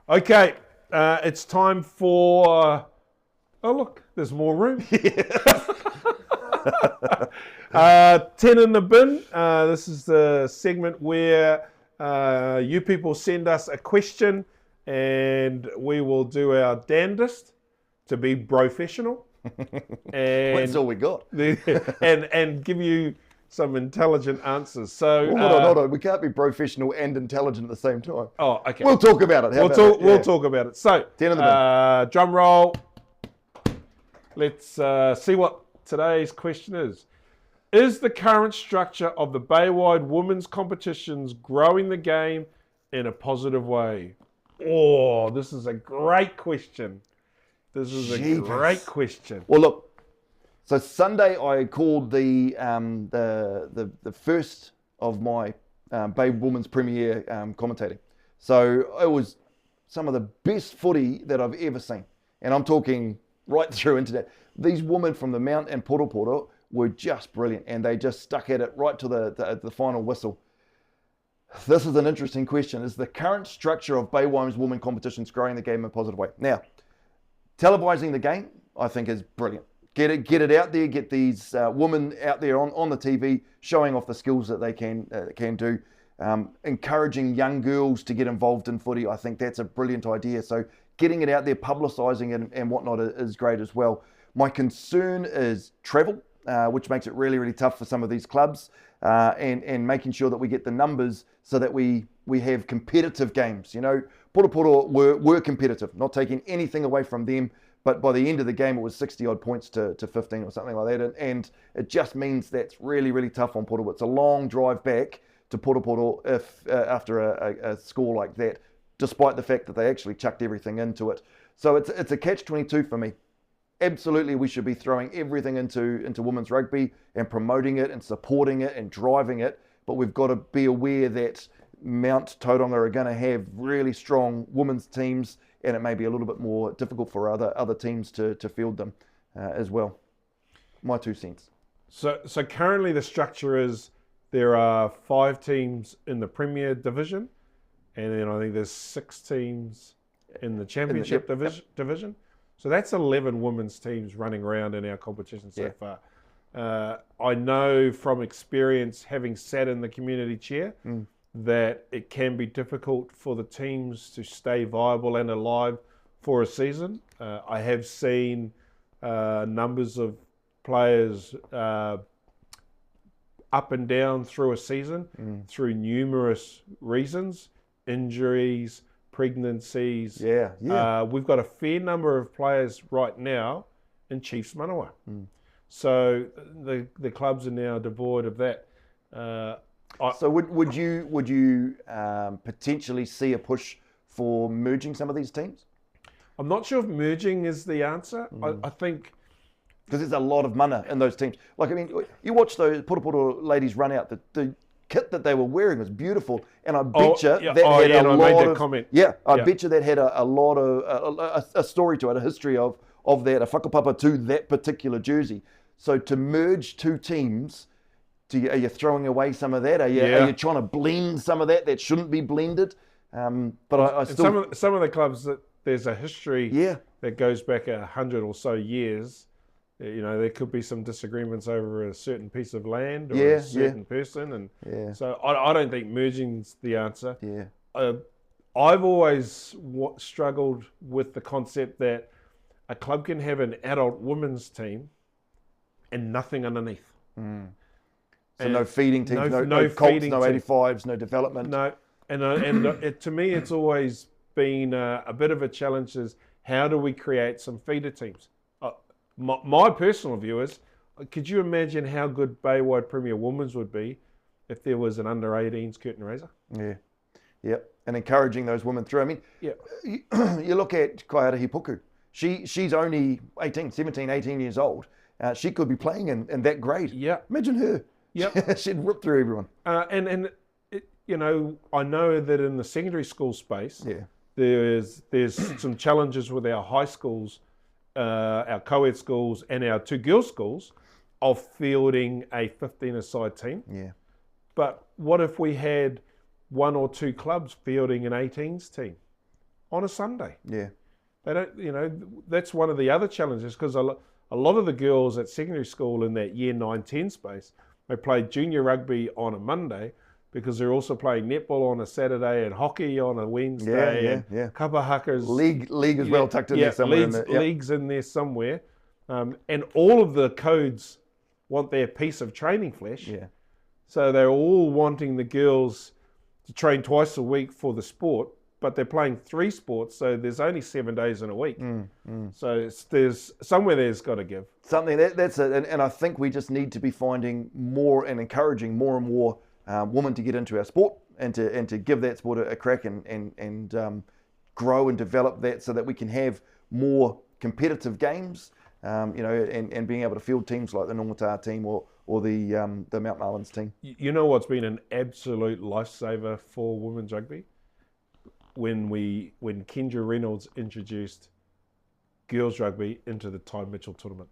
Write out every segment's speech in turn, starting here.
Okay, it's time for... Oh, look, there's more room. 10 in the bin. This is the segment where you people send us a question and we will do our damnedest to be professional. And That's all we got. and give you some intelligent answers. So Hold on. We can't be professional and intelligent at the same time. Oh, okay. We'll talk about it. We'll talk about it. So, 10 in the bin. Drum roll. Let's see what today's question is. Is the current structure of the Baywide women's competitions growing the game in a positive way? Oh, this is a great question. Great question. Well, look. So Sunday I called the first of my Bay Women's Premier commentating. So it was some of the best footy that I've ever seen, and I'm talking right through internet. These women from the Mount and Poro were just brilliant, and they just stuck at it right to the final whistle. This is an interesting question. Is the current structure of Bay women competitions growing the game in a positive way? Now, televising the game, I think, is brilliant. Get it out there. Get these women out there on the TV, showing off the skills that they can do. Encouraging young girls to get involved in footy, I think that's a brilliant idea. So getting it out there, publicising it and whatnot is great as well. My concern is travel, which makes it really, really tough for some of these clubs, and making sure that we get the numbers so that we have competitive games. You know, Poro were competitive, not taking anything away from them. But by the end of the game, it was 60-odd points to 15 or something like that. And it just means that's really, really tough on Poro. It's a long drive back to Poro if after a score like that, despite the fact that they actually chucked everything into it. So it's a catch-22 for me. Absolutely, we should be throwing everything into women's rugby and promoting it and supporting it and driving it. But we've got to be aware that Mount Tauranga are going to have really strong women's teams, and it may be a little bit more difficult for other teams to field them as well. My 2 cents. So currently the structure is there are 5 teams in the Premier Division, and then I think there's 6 teams in the Championship Division. So that's 11 women's teams running around in our competition so far. I know from experience, having sat in the community chair, that it can be difficult for the teams to stay viable and alive for a season. I have seen numbers of players up and down through a season through numerous reasons, injuries, pregnancies. We've got a fair number of players right now in Chiefs Manawa. So the clubs are now devoid of that. So would you potentially see a push for merging some of these teams? I'm not sure if merging is the answer. I think because there's a lot of mana in those teams. Like, I mean, you watch those Poro ladies run out. The kit that they were wearing was beautiful, and I bet you that had a lot of comment. I bet you that had a lot of a story to it, a history of that, a whakapapa to that particular jersey. So to merge 2 teams. Are you throwing away some of that? Are you trying to blend some of that shouldn't be blended? But I still... Some of the clubs, that there's a history that goes back 100 or so years. You know, there could be some disagreements over a certain piece of land or a certain person. And so I don't think merging's the answer. I've always struggled with the concept that a club can have an adult women's team and nothing underneath. So no feeding teams, no colts, no 85s, no development. No, and to me, it's always been a bit of a challenge. Is how do we create some feeder teams? My personal view is, could you imagine how good Baywide Premier Women's would be if there was an under-18s curtain raiser? And encouraging those women through. I mean, you look at Kaiara Hipuku. She's only 17, 18 years old. She could be playing in that grade. Imagine her. She'd rip through everyone. And you know, I know that in the secondary school space, there's some challenges with our high schools, our co-ed schools, and our 2 girls schools of fielding a 15-a-side team. But what if we had 1 or 2 clubs fielding an 18s team? on a Sunday. Yeah. They don't, that's one of the other challenges, because a lot of the girls at secondary school in that year 9, 10 space, they play junior rugby on a Monday because they're also playing netball on a Saturday and hockey on a Wednesday. Yeah. Kapahakas. League as well tucked in there somewhere. Leagues in there somewhere. And all of the codes want their piece of training flesh. Yeah. So they're all wanting the girls to train twice a week for the sport, but they're playing 3 sports, so there's only 7 days in a week. So there's got to give. Something that's it, and I think we just need to be finding more and encouraging more and more women to get into our sport and to give that sport a crack and grow and develop that so that we can have more competitive games, and being able to field teams like the Nongata team or the Mount Marlins team. You know what's been an absolute lifesaver for women's rugby? When Kendra Reynolds introduced girls rugby into the Ty Mitchell tournament.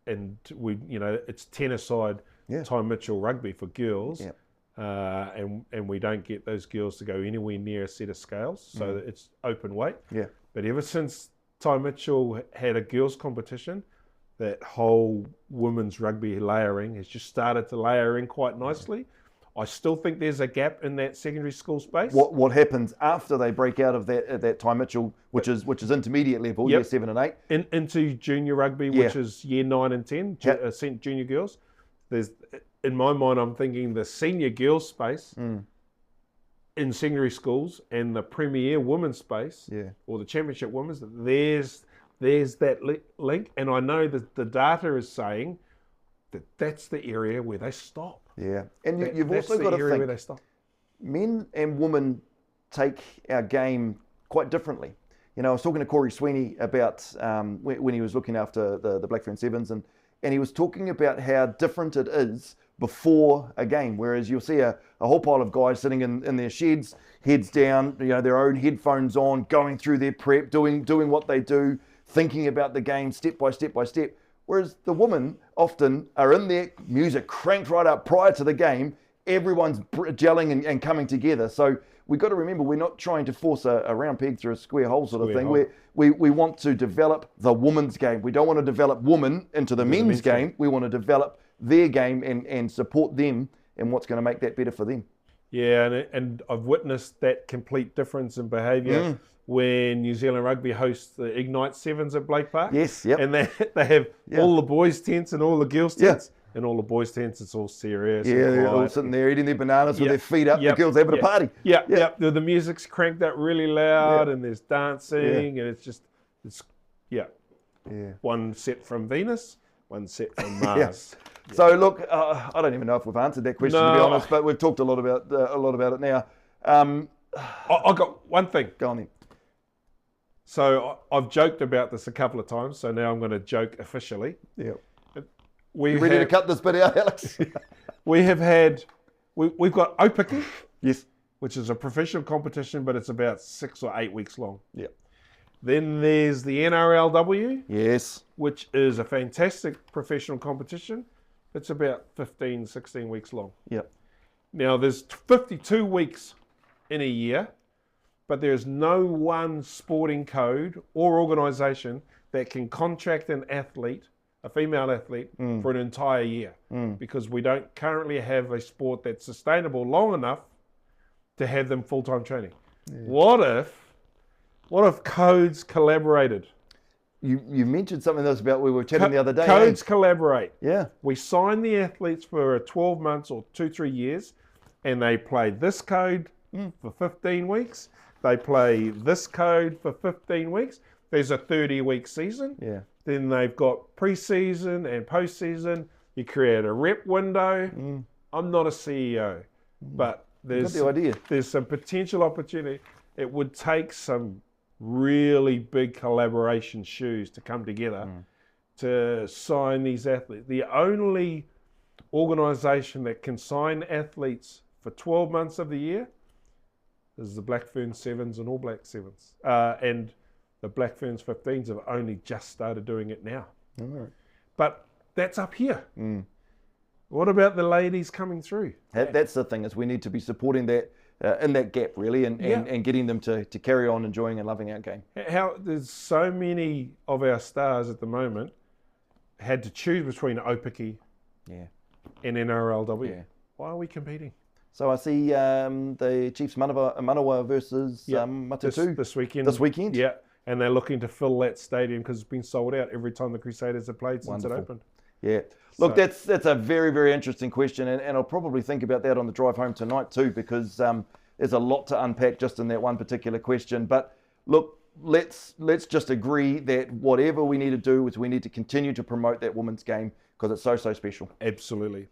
And it's 10-a-side Ty Mitchell rugby for girls. And we don't get those girls to go anywhere near a set of scales, so it's open weight. But ever since Ty Mitchell had a girls competition, that whole women's rugby layering has just started to layer in quite nicely. I still think there's a gap in that secondary school space. What happens after they break out of that Ty Mitchell, which is intermediate level, year 7 and 8, into junior rugby, which is year 9 and 10, junior girls. There's, in my mind, I'm thinking the senior girls space in secondary schools and the premier women's space, or the championship women's. There's that link, and I know that the data is saying that that's the area where they stop. Yeah, and you've also got to think, where they stop. Men and women take our game quite differently. I was talking to Corey Sweeney about when he was looking after the Blackfern Sevens, and he was talking about how different it is before a game, whereas you'll see a whole pile of guys sitting in their sheds, heads down, their own headphones on, going through their prep, doing what they do, thinking about the game step by step by step. Whereas the women often are in there, music cranked right up prior to the game, everyone's gelling and coming together. So we've got to remember, we're not trying to force a round peg through a square hole sort of thing. We want to develop the women's game. We don't want to develop women into the men's game. We want to develop their game and support them in what's going to make that better for them. Yeah, and I've witnessed that complete difference in behaviour when New Zealand Rugby hosts the Ignite Sevens at Blake Park. And they have all the boys' tents and all the girls' tents. And all the boys' tents, it's all serious. Yeah, they're all sitting there eating their bananas with their feet up. The girls having a party. The music's cranked up really loud and there's dancing and it's one set from Venus, one set from Mars. So look, I don't even know if we've answered that question, to be honest, but we've talked a lot about it now. I got one thing. Go on then. So I've joked about this a couple of times, so now I'm going to joke officially. Yeah. You ready to cut this bit out, Alex? We've got Opiki, which is a professional competition, but it's about 6 or 8 weeks long. Yeah. Then there's the NRLW, which is a fantastic professional competition. It's about 15, 16 weeks long. Yep. Now there's 52 weeks in a year, but there's no one sporting code or organisation that can contract an athlete, a female athlete, for an entire year, because we don't currently have a sport that's sustainable long enough to have them full-time training. What if codes collaborated? You mentioned something else about we were chatting the other day. Codes collaborate. Yeah. We sign the athletes for 12 months or 2-3 years, and they play this code for 15 weeks. They play this code for 15 weeks. There's a 30-week season. Yeah. Then they've got pre-season and post-season. You create a rep window. I'm not a CEO, but there's some potential opportunity. It would take some really big collaboration shoes to come together to sign these athletes. The only organisation that can sign athletes for 12 months of the year is the Blackfern Sevens and All Black Sevens. And the Blackferns 15s have only just started doing it now. But that's up here. What about the ladies coming through? That's the thing, is we need to be supporting that in that gap really, and getting them to carry on enjoying and loving our game. There's so many of our stars at the moment had to choose between Opiki and NRLW. Yeah. Why are we competing? So I see the Chiefs Manawa versus Matatu this weekend. This weekend. Yeah, and they're looking to fill that stadium because it's been sold out every time the Crusaders have played since it opened. Yeah. Look, that's a very, very interesting question, and I'll probably think about that on the drive home tonight too, because there's a lot to unpack just in that one particular question. But look, let's just agree that whatever we need to do is we need to continue to promote that women's game because it's so special. Absolutely.